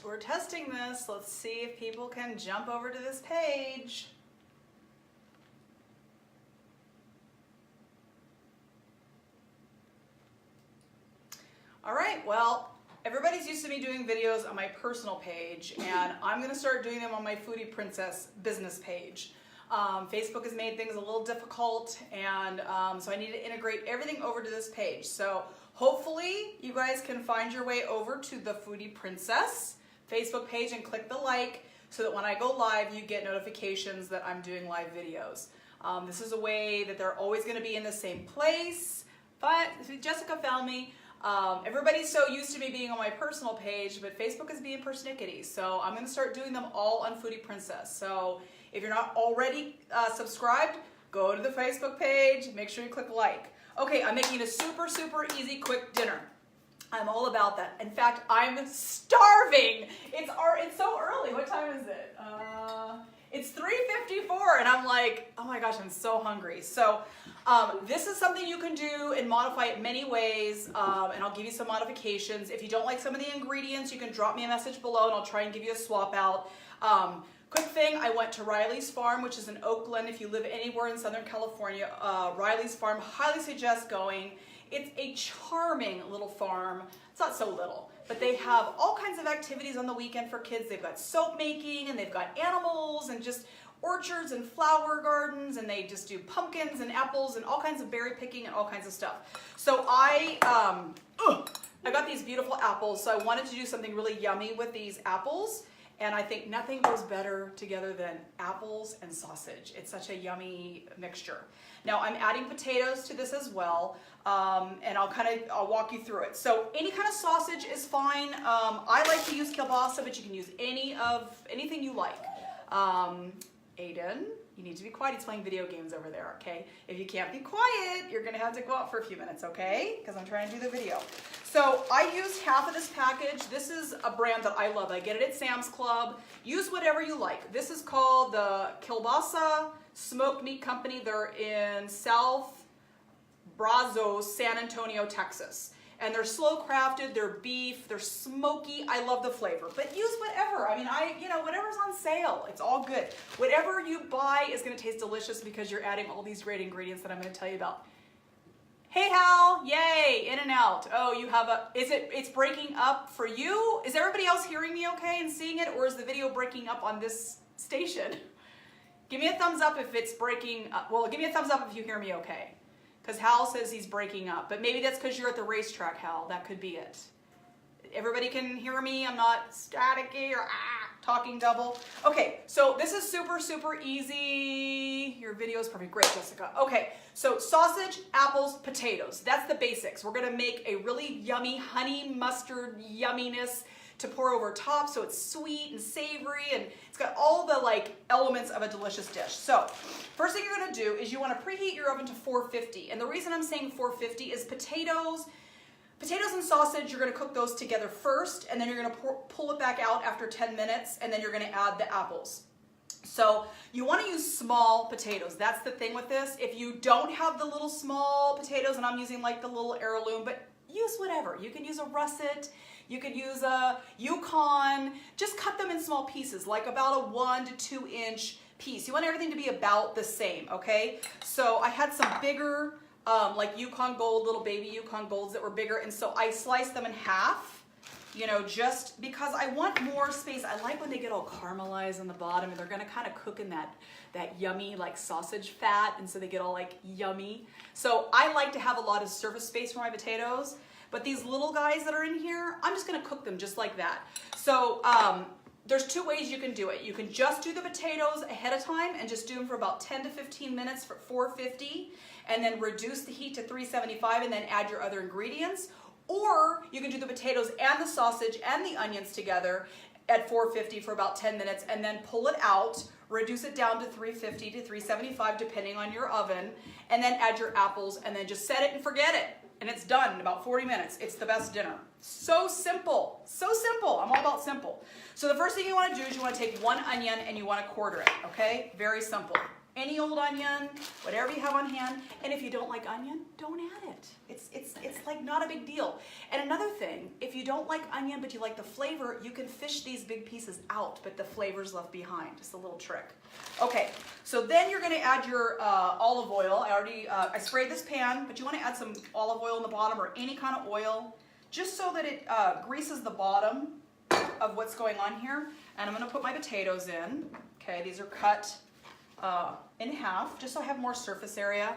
we're testing this. Let's see if people can jump over to this page. All right, well, everybody's used to me doing videos on my personal page, and I'm gonna start doing them on my Foodie Princess business page. Facebook has made things a little difficult, and so I need to integrate everything over to this page. So hopefully you guys can find your way over to the Foodie Princess Facebook page and click the like so that when I go live, you get notifications that I'm doing live videos. This is a way that they're always gonna be in the same place, but Jessica found me. Everybody's so used to me being on my personal page, but Facebook is being persnickety. So I'm going to start doing them all on Foodie Princess. So if you're not already subscribed, go to the Facebook page, make sure you click like. Okay, I'm making a super, super easy, quick dinner. I'm all about that. In fact, I'm starving. It's so early. What time is it? It's 3:54, and I'm like, oh my gosh, I'm so hungry. So this is something you can do and modify it many ways, and I'll give you some modifications. If you don't like some of the ingredients, you can drop me a message below, and I'll try and give you a swap out. Quick thing, I went to Riley's Farm, which is in Oakland. If you live anywhere in Southern California, Riley's Farm, highly suggest going. It's a charming little farm. It's not so little, but they have all kinds of activities on the weekend for kids. They've got soap making, and they've got animals, and just orchards and flower gardens, and they just do pumpkins and apples and all kinds of berry picking and all kinds of stuff. So I got these beautiful apples, so I wanted to do something really yummy with these apples. And I think nothing goes better together than apples and sausage. It's such a yummy mixture. Now I'm adding potatoes to this as well, and I'll walk you through it. So any kind of sausage is fine. I like to use Keilbasa, but you can use anything you like. Aiden, you need to be quiet. He's playing video games over there, okay? If you can't be quiet, you're gonna have to go out for a few minutes, okay? Because I'm trying to do the video. So I used half of this package. This is a brand that I love. I get it at Sam's Club. Use whatever you like. This is called the Keilbasa Smoked Meat Company. They're in South Brazos, San Antonio, Texas. And they're slow crafted, they're beef, they're smoky. I love the flavor, but use whatever. I mean, whatever's on sale, it's all good. Whatever you buy is gonna taste delicious because you're adding all these great ingredients that I'm gonna tell you about. Hey Hal, yay, in and out. Oh, you have it's breaking up for you? Is everybody else hearing me okay and seeing it, or is the video breaking up on this station? Give me a thumbs up if it's breaking up. Well, give me a thumbs up if you hear me okay. Because Hal says he's breaking up, but maybe that's because you're at the racetrack, Hal. That could be it. Everybody can hear me. I'm not staticky or talking double. Okay, so this is super, super easy. Your video is perfect. Great, Jessica. Okay, so sausage, apples, potatoes. That's the basics. We're gonna make a really yummy honey mustard yumminess to pour over top, so it's sweet and savory, and it's got all the elements of a delicious dish. So first thing you're gonna do is you wanna preheat your oven to 450. And the reason I'm saying 450 is potatoes and sausage, you're gonna cook those together first, and then you're gonna pull it back out after 10 minutes, and then you're gonna add the apples. So you wanna use small potatoes. That's the thing with this. If you don't have the little small potatoes, and I'm using the little heirloom, but use whatever. You can use a russet, you could use a Yukon, just cut them in small pieces, like about a 1 to 2 inch piece. You want everything to be about the same, okay? So I had some bigger, like Yukon Gold, little baby Yukon Golds that were bigger, and so I sliced them in half, just because I want more space. I like when they get all caramelized on the bottom, and they're gonna kind of cook in that yummy sausage fat, and so they get all yummy. So I like to have a lot of surface space for my potatoes. But these little guys that are in here, I'm just gonna cook them just like that. So there's 2 ways you can do it. You can just do the potatoes ahead of time and just do them for about 10 to 15 minutes for 450, and then reduce the heat to 375 and then add your other ingredients. Or you can do the potatoes and the sausage and the onions together at 450 for about 10 minutes and then pull it out, reduce it down to 350 to 375 depending on your oven, and then add your apples and then just set it and forget it. And it's done in about 40 minutes. It's the best dinner. So simple, so simple. I'm all about simple. So the first thing you wanna do is you wanna take 1 onion and you wanna quarter it, okay? Very simple. any old onion, whatever you have on hand. And if you don't like onion, don't add it. It's like not a big deal. And another thing, if you don't like onion but you like the flavor, you can fish these big pieces out, but the flavor's left behind. Just a little trick. Okay, so then you're gonna add your olive oil. I sprayed this pan, but you wanna add some olive oil in the bottom or any kind of oil, just so that it greases the bottom of what's going on here. And I'm gonna put my potatoes in. Okay, these are cut in half, just so I have more surface area.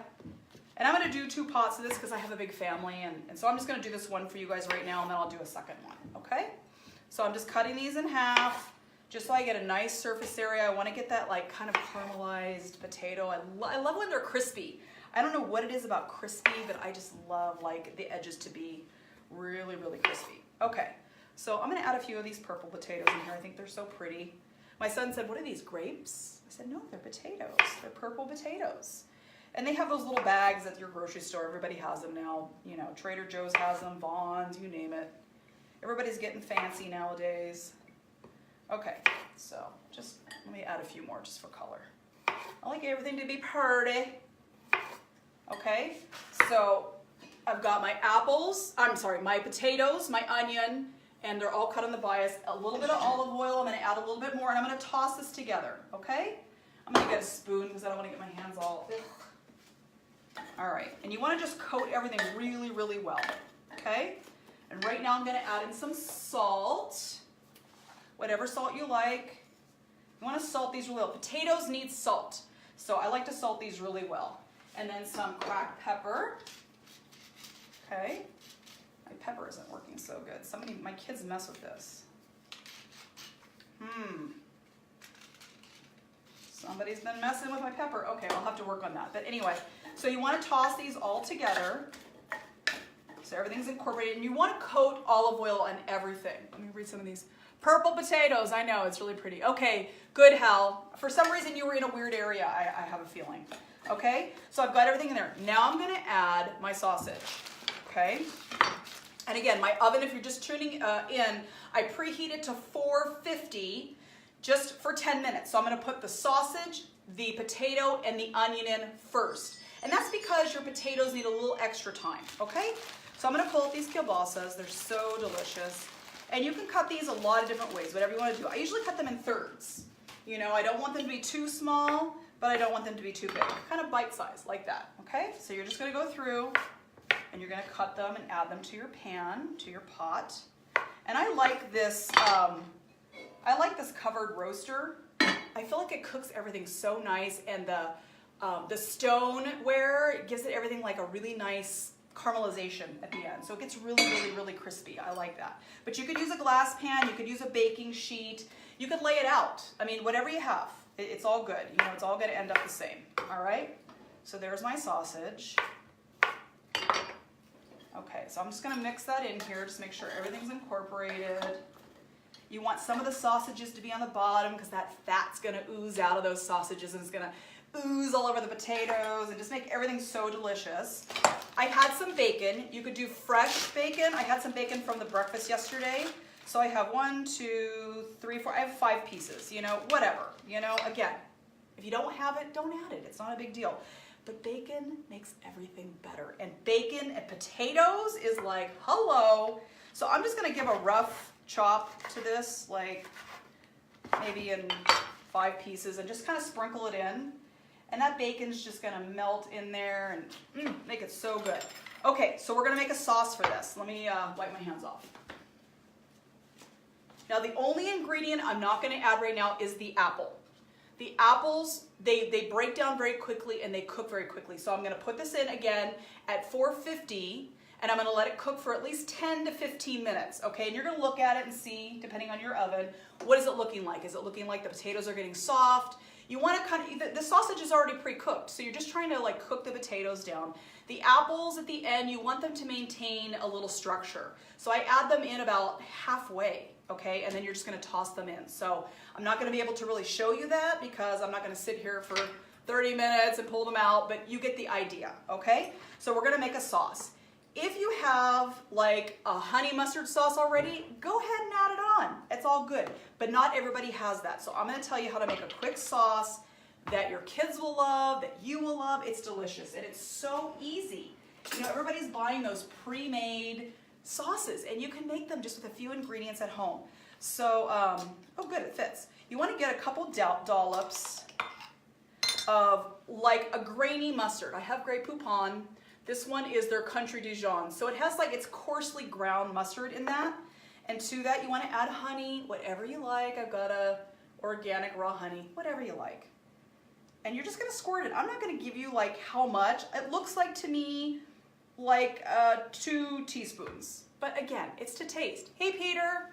And I'm gonna do 2 pots of this because I have a big family, and so I'm just gonna do this one for you guys right now, and then I'll do a second one, okay? So I'm just cutting these in half, just so I get a nice surface area. I wanna get that like kind of caramelized potato. I love when they're crispy. I don't know what it is about crispy, but I just love like the edges to be really, really crispy. Okay, so I'm gonna add a few of these purple potatoes in here. I think they're so pretty. My son said, what are these, grapes? I said, no, they're potatoes. They're purple potatoes. And they have those little bags at your grocery store. Everybody has them now. You know, Trader Joe's has them, Vons, you name it. Everybody's getting fancy nowadays. Okay, so just let me add a few more just for color. I like everything to be pretty. Okay, so I've got my my potatoes, my onion, and they're all cut on the bias. A little bit of olive oil. I'm going to add a little bit more, and I'm going to toss this together, okay? I'm going to get a spoon because I don't want to get my hands all... All right, and you want to just coat everything really, really well, okay? And right now I'm going to add in some salt, whatever salt you like. You want to salt these really well. Potatoes need salt, so I like to salt these really well. And then some cracked pepper, okay? My pepper isn't working so good. My kids mess with this. Somebody's been messing with my pepper. Okay, I'll have to work on that. But anyway, so you want to toss these all together so everything's incorporated. And you want to coat olive oil on everything. Let me read some of these. Purple potatoes. I know, it's really pretty. Okay, good, Hal. For some reason, you were in a weird area, I have a feeling. Okay, so I've got everything in there. Now I'm going to add my sausage. Okay. And again, my oven, if you're just tuning in, I preheat it to 450 just for 10 minutes. So I'm going to put the sausage, the potato, and the onion in first. And that's because your potatoes need a little extra time, okay? So I'm going to pull out these kielbasas. They're so delicious. And you can cut these a lot of different ways, whatever you want to do. I usually cut them in thirds. You know, I don't want them to be too small, but I don't want them to be too big. Kind of bite-sized, like that, okay? So you're just going to go through, and you're going to cut them and add them to your pan, to your pot. And I like this covered roaster. I feel like it cooks everything so nice, and the stoneware gives it everything like a really nice caramelization at the end. So it gets really, really, really crispy. I like that. But you could use a glass pan, you could use a baking sheet, you could lay it out. I mean, whatever you have, it's all good. You know, it's all going to end up the same. All right? So there's my sausage. Okay, so I'm just going to mix that in here, just make sure everything's incorporated. You want some of the sausages to be on the bottom because that fat's going to ooze out of those sausages and it's going to ooze all over the potatoes and just make everything so delicious. I had some bacon. You could do fresh bacon. I had some bacon from the breakfast yesterday. So I have 1, 2, 3, 4, I have 5 pieces, you know, whatever. You know, again, if you don't have it, don't add it. It's not a big deal. But bacon makes everything better. And bacon and potatoes is like, hello. So I'm just going to give a rough chop to this, like maybe in 5 pieces, and just kind of sprinkle it in. And that bacon's just going to melt in there and make it so good. Okay, so we're going to make a sauce for this. Let me wipe my hands off. Now the only ingredient I'm not going to add right now is the apple. The apples, they break down very quickly and they cook very quickly. So I'm going to put this in again at 450 and I'm going to let it cook for at least 10 to 15 minutes. Okay, and you're going to look at it and see, depending on your oven, what is it looking like? Is it looking like the potatoes are getting soft? You want to kind of, the sausage is already pre-cooked, so you're just trying to like cook the potatoes down. The apples at the end, you want them to maintain a little structure. So I add them in about halfway, okay? And then you're just going to toss them in. So I'm not going to be able to really show you that because I'm not going to sit here for 30 minutes and pull them out, but you get the idea, okay? So we're going to make a sauce. If you have like a honey mustard sauce already, go ahead and add it on. It's all good, but not everybody has that. So I'm going to tell you how to make a quick sauce that your kids will love, that you will love. It's delicious and it's so easy. You know, everybody's buying those pre-made sauces and you can make them just with a few ingredients at home. So, oh good, it fits. You want to get a couple dollops of like a grainy mustard. I have Grey Poupon. This one is their Country Dijon. So it has like it's coarsely ground mustard in that. And to that you want to add honey, whatever you like. I've got a organic raw honey, whatever you like. And you're just going to squirt it. I'm not going to give you like how much. It looks like to me like 2 teaspoons. But again, it's to taste. Hey, Peter.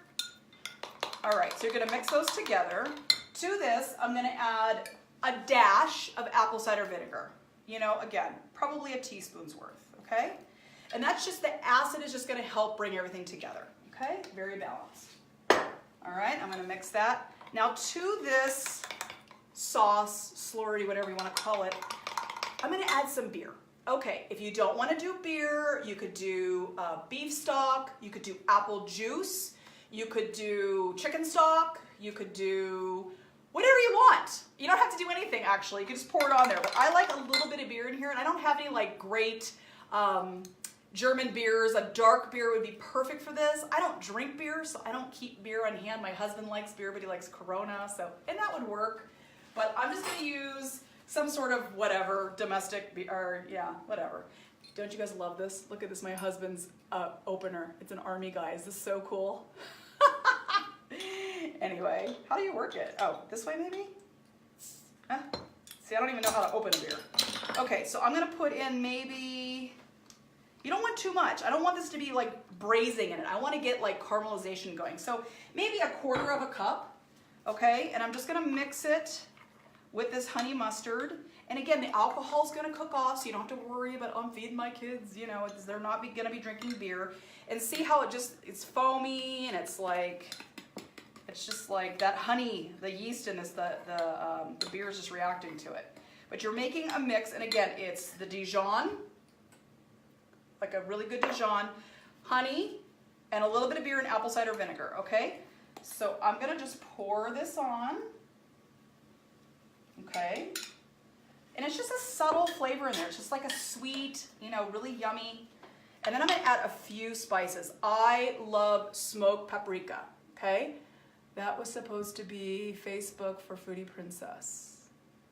All right, so you're going to mix those together. To this, I'm going to add a dash of apple cider vinegar. You know, again, probably a teaspoon's worth, okay? And that's just the acid is just going to help bring everything together, okay? Very balanced. All right, I'm going to mix that. Now to this sauce, slurry, whatever you want to call it, I'm going to add some beer. Okay, if you don't want to do beer, you could do beef stock, you could do apple juice, you could do chicken stock, you could do whatever you want. You don't have to do anything actually, you can just pour it on there. But I like a little bit of beer in here and I don't have any like great German beers. A dark beer would be perfect for this. I don't drink beer, so I don't keep beer on hand. My husband likes beer, but he likes Corona, so, and that would work. But I'm just gonna use some sort of whatever, domestic beer, or yeah, whatever. Don't you guys love this? Look at this, my husband's opener. It's an Army guy, is this so cool? Anyway, how do you work it? Oh, this way maybe? Huh? See, I don't even know how to open a beer. Okay, so I'm gonna put in maybe, you don't want too much. I don't want this to be like braising in it. I want to get like caramelization going. So maybe a 1/4 cup, okay? And I'm just gonna mix it with this honey mustard. And again, the alcohol's gonna cook off, so you don't have to worry about, I'm feeding my kids, you know, they're not gonna be drinking beer. And see how it's foamy and it's just like that honey, the yeast in this, the beer is just reacting to it. But you're making a mix, and again, it's the Dijon, like a really good Dijon, honey, and a little bit of beer and apple cider vinegar, okay? So I'm gonna just pour this on, okay? And it's just a subtle flavor in there. It's just like a sweet, you know, really yummy. And then I'm gonna add a few spices. I love smoked paprika, okay? That was supposed to be Facebook for Foodie Princess.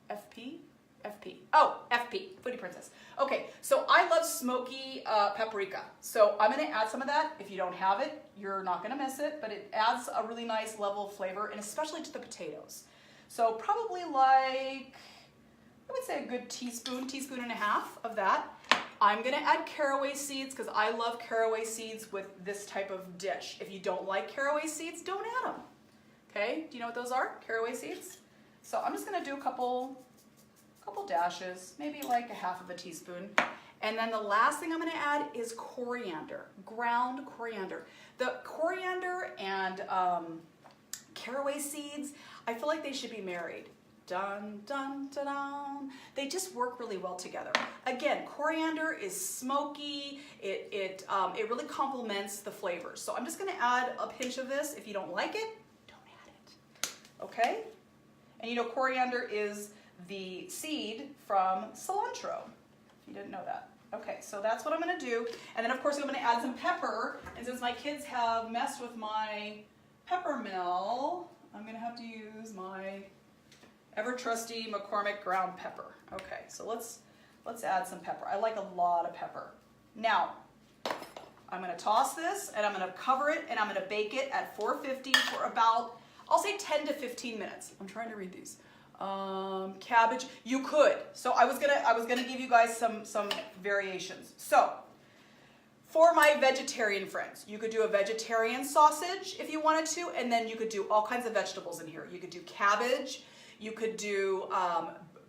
FP? FP. Oh, FP, Foodie Princess. Okay, so I love smoky paprika. So I'm gonna add some of that. If you don't have it, you're not gonna miss it, but it adds a really nice level of flavor, and especially to the potatoes. So probably like, I would say a good teaspoon and a half of that. I'm gonna add caraway seeds because I love caraway seeds with this type of dish. If you don't like caraway seeds, don't add them. Okay, do you know what those are? Caraway seeds? So I'm just gonna do a couple dashes, maybe like a 1/2 teaspoon. And then the last thing I'm gonna add is coriander, ground coriander. The coriander and caraway seeds, I feel like they should be married. Dun, dun, dun, dun. They just work really well together. Again, coriander is smoky. It really complements the flavors. So I'm just gonna add a pinch of this. If you don't like it, don't add it, okay? And you know, coriander is the seed from cilantro, if you didn't know that. Okay, so that's what I'm gonna do. And then of course I'm gonna add some pepper. And since my kids have messed with my pepper mill, I'm gonna have to use my ever trusty McCormick ground pepper. Okay, so let's add some pepper. I like a lot of pepper. Now, I'm gonna toss this and I'm gonna cover it and I'm gonna bake it at 450 for about, I'll say 10 to 15 minutes. I'm trying to read these. Cabbage, you could. So I was gonna give you guys some variations. So, for my vegetarian friends, you could do a vegetarian sausage if you wanted to, and then you could do all kinds of vegetables in here. You could do cabbage, you could do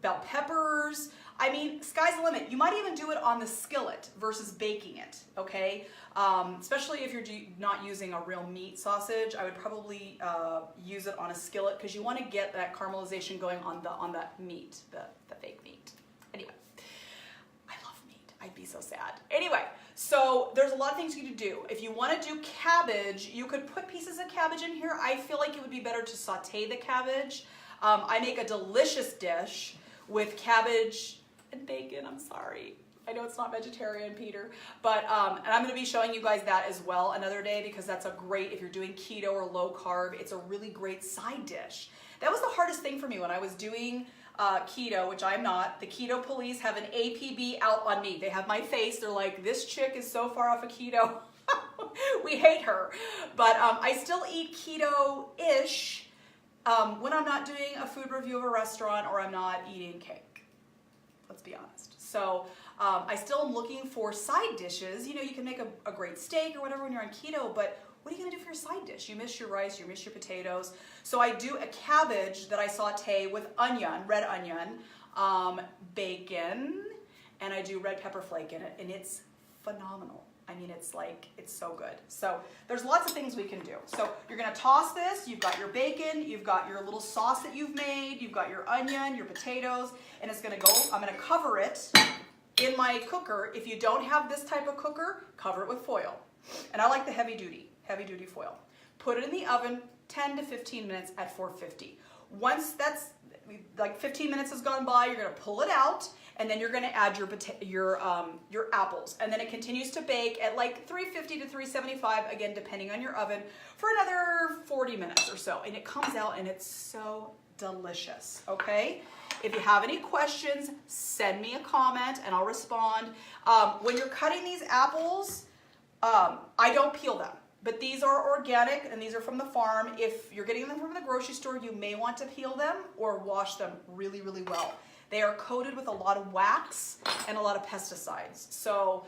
bell peppers. I mean, sky's the limit. You might even do it on the skillet versus baking it, okay? Especially if you're not using a real meat sausage, I would probably use it on a skillet because you want to get that caramelization going on the meat, the fake meat. Anyway, I love meat. I'd be so sad. Anyway, so there's a lot of things you could do. If you want to do cabbage, you could put pieces of cabbage in here. I feel like it would be better to saute the cabbage. I make a delicious dish with cabbage and bacon. I'm sorry. I know it's not vegetarian, Peter, but and I'm going to be showing you guys that as well another day, because that's a great, if you're doing keto or low carb, it's a really great side dish. That was the hardest thing for me when I was doing keto, which I'm not. The keto police have an APB out on me. They have my face. They're like, this chick is so far off of keto. We hate her. But I still eat keto-ish when I'm not doing a food review of a restaurant or I'm not eating cake. Let's be honest. So I still am looking for side dishes. You know, you can make a great steak or whatever when you're on keto, but what are you gonna do for your side dish? You miss your rice, you miss your potatoes. So I do a cabbage that I saute with onion, red onion, bacon, and I do red pepper flake in it, and it's phenomenal. I mean, it's so good. So there's lots of things we can do. So you're gonna toss this, you've got your bacon, you've got your little sauce that you've made, you've got your onion, your potatoes, and it's gonna go, I'm gonna cover it in my cooker. If you don't have this type of cooker, cover it with foil. And I like the heavy duty foil. Put it in the oven 10 to 15 minutes at 450. Once that's like 15 minutes has gone by, you're gonna pull it out, and then you're gonna add your apples. And then it continues to bake at like 350 to 375, again, depending on your oven, for another 40 minutes or so. And it comes out and it's so delicious, okay? If you have any questions, send me a comment and I'll respond. When you're cutting these apples, I don't peel them, but these are organic and these are from the farm. If you're getting them from the grocery store, you may want to peel them or wash them really, really well. They are coated with a lot of wax and a lot of pesticides. So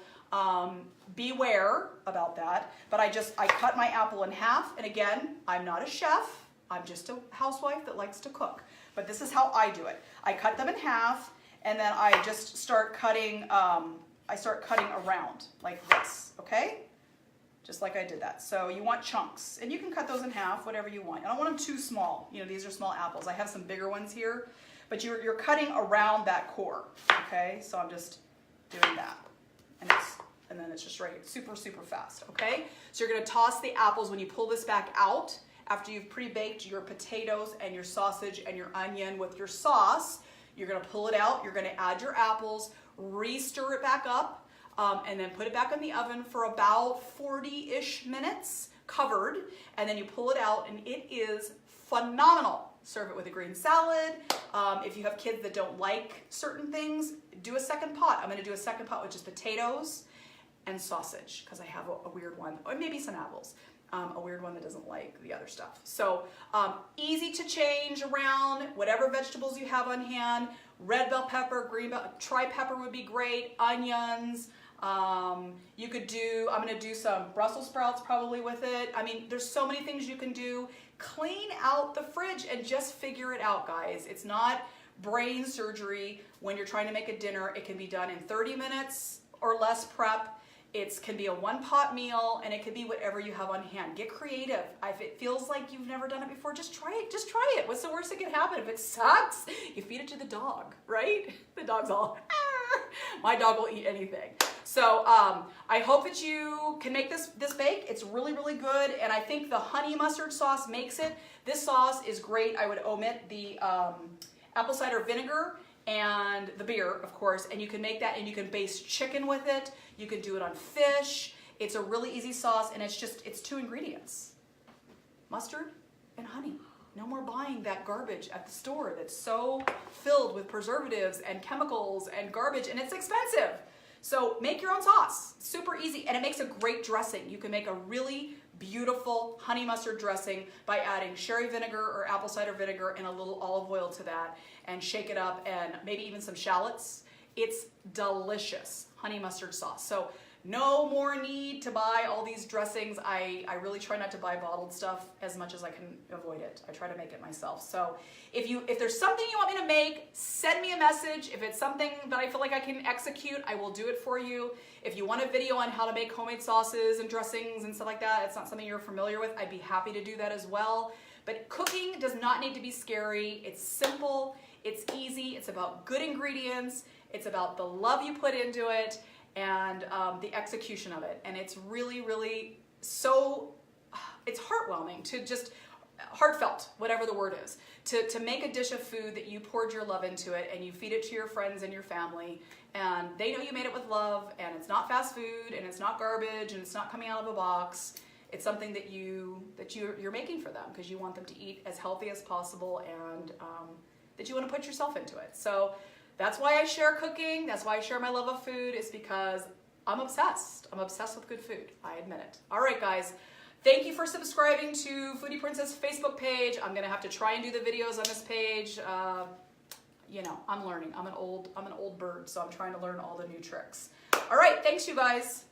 beware about that. But I cut my apple in half. And again, I'm not a chef. I'm just a housewife that likes to cook. But this is how I do it. I cut them in half, and then I just start cutting, around like this, okay? Just like I did that. So you want chunks, and you can cut those in half, whatever you want. I don't want them too small. You know, these are small apples. I have some bigger ones here, but you're cutting around that core, okay? So I'm just doing that, and then it's just right here, super, super fast, okay? So you're gonna toss the apples when you pull this back out, after you've pre-baked your potatoes and your sausage and your onion with your sauce. You're gonna pull it out, you're gonna add your apples, re-stir it back up, and then put it back in the oven for about 40-ish minutes, covered, and then you pull it out, and it is phenomenal. Serve it with a green salad. If you have kids that don't like certain things, do a second pot. I'm gonna do a second pot with just potatoes and sausage, because I have a weird one, or maybe some apples. A weird one that doesn't like the other stuff. So easy to change around whatever vegetables you have on hand. Red bell pepper, green bell, tri-pepper would be great, onions. You could do, I'm gonna do some Brussels sprouts probably with it. I mean, there's so many things you can do. Clean out the fridge and just figure it out, guys. It's not brain surgery when you're trying to make a dinner. It can be done in 30 minutes or less prep. It can be a one-pot meal, and it could be whatever you have on hand. Get creative. If it feels like you've never done it before, just try it. Just try it. What's the worst that can happen? If it sucks, you feed it to the dog, right? The dog's all, ah. My dog will eat anything. So I hope that you can make this bake. It's really, really good, and I think the honey mustard sauce makes it. This sauce is great. I would omit the apple cider vinegar and the beer, of course, and you can make that, and you can baste chicken with it. You can do it on fish. It's a really easy sauce, and it's 2 ingredients, mustard and honey. No more buying that garbage at the store that's so filled with preservatives and chemicals and garbage, and it's expensive. So make your own sauce, super easy, and it makes a great dressing. You can make a really beautiful honey mustard dressing by adding sherry vinegar or apple cider vinegar and a little olive oil to that, and shake it up, and maybe even some shallots. It's delicious honey mustard sauce. So no more need to buy all these dressings. I really try not to buy bottled stuff as much as I can avoid it. I try to make it myself. So if there's something you want me to make, send me a message. If it's something that I feel like I can execute, I will do it for you. If you want a video on how to make homemade sauces and dressings and stuff like that, it's not something you're familiar with, I'd be happy to do that as well. But cooking does not need to be scary. It's simple, it's easy, it's about good ingredients, it's about the love you put into it, and the execution of it. And it's really, really so, it's heartwarming to just, heartfelt, whatever the word is, to make a dish of food that you poured your love into it and you feed it to your friends and your family, and they know you made it with love, and it's not fast food, and it's not garbage, and it's not coming out of a box. It's something that you're making for them because you want them to eat as healthy as possible, and that you want to put yourself into it. So that's why I share cooking. That's why I share my love of food, is because I'm obsessed. I'm obsessed with good food. I admit it. All right, guys. Thank you for subscribing to Foodie Princess Facebook page. I'm gonna have to try and do the videos on this page. You know, I'm learning. I'm an old bird, so I'm trying to learn all the new tricks. All right, thanks you guys.